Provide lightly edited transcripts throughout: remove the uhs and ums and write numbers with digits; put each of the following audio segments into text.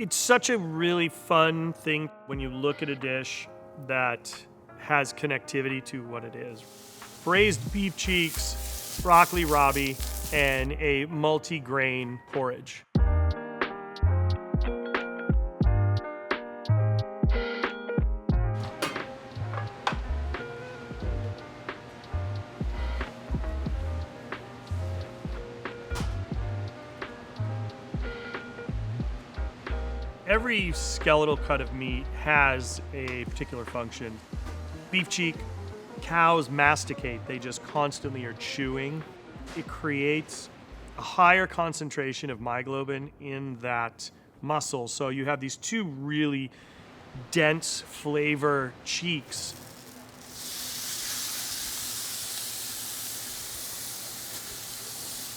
It's such a really fun thing when you look at a dish that has connectivity to what it is. Braised beef cheeks, broccoli rabé, and a multi-grain porridge. Every skeletal cut of meat has a particular function. Beef cheek, cows masticate, they just constantly are chewing. It creates a higher concentration of myoglobin in that muscle. So you have these two really dense flavor cheeks.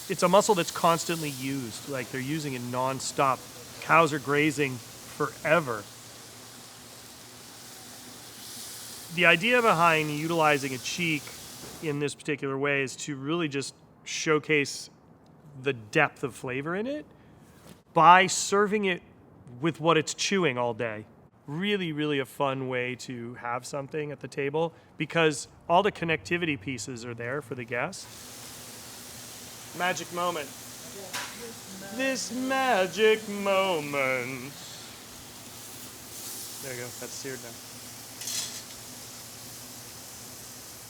It's a muscle that's constantly used, like they're using it nonstop. Cows are grazing forever. The idea behind utilizing a cheek in this particular way is to really just showcase the depth of flavor in it by serving it with what it's chewing all day. Really, really a fun way to have something at the table because all the connectivity pieces are there for the guest. Magic moment. This magic moment. There you go, that's seared now.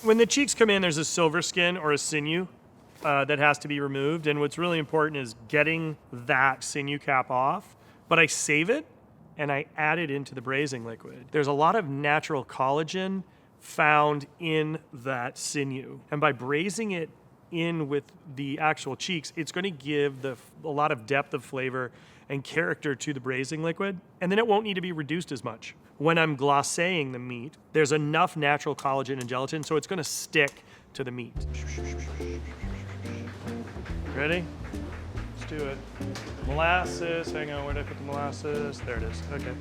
When the cheeks come in, there's a silver skin or a sinew that has to be removed. And what's really important is getting that sinew cap off, but I save it and I add it into the braising liquid. There's a lot of natural collagen found in that sinew. And by braising it in with the actual cheeks, it's going to give a lot of depth of flavor and character to the braising liquid, and then it won't need to be reduced as much. When I'm glacéing the meat, there's enough natural collagen and gelatin, so it's going to stick to the meat. Ready? Let's do it. Molasses, hang on, where did I put the molasses? There it is, okay.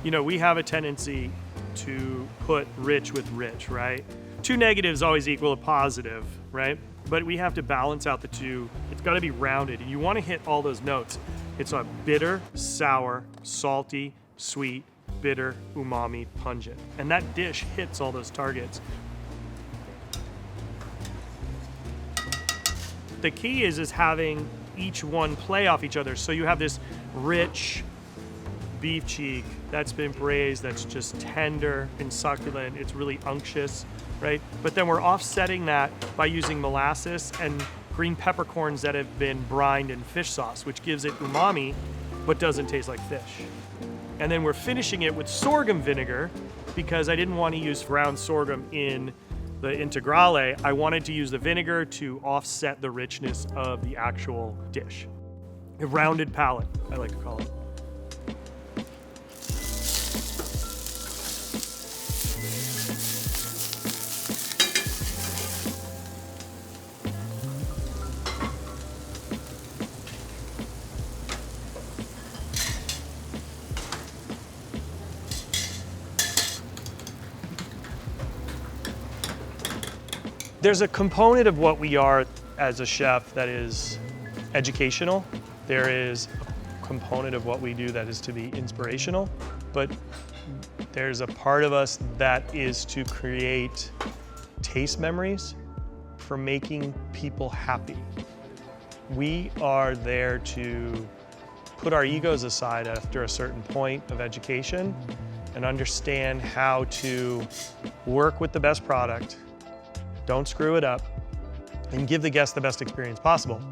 You know, we have a tendency to put rich with rich, right? Two negatives always equal a positive, right? But we have to balance out the two. It's got to be rounded, and you want to hit all those notes. It's a bitter, sour, salty, sweet, bitter, umami, pungent. And that dish hits all those targets. The key is having each one play off each other. So you have this rich beef cheek that's been braised, that's just tender and succulent. It's really unctuous, right? But then we're offsetting that by using molasses and green peppercorns that have been brined in fish sauce, which gives it umami, but doesn't taste like fish. And then we're finishing it with sorghum vinegar because I didn't want to use ground sorghum in the integralé. I wanted to use the vinegar to offset the richness of the actual dish. A rounded palate, I like to call it. There's a component of what we are as a chef that is educational. There is a component of what we do that is to be inspirational, but there's a part of us that is to create taste memories for making people happy. We are there to put our egos aside after a certain point of education and understand how to work with the best product, don't screw it up, and give the guest the best experience possible.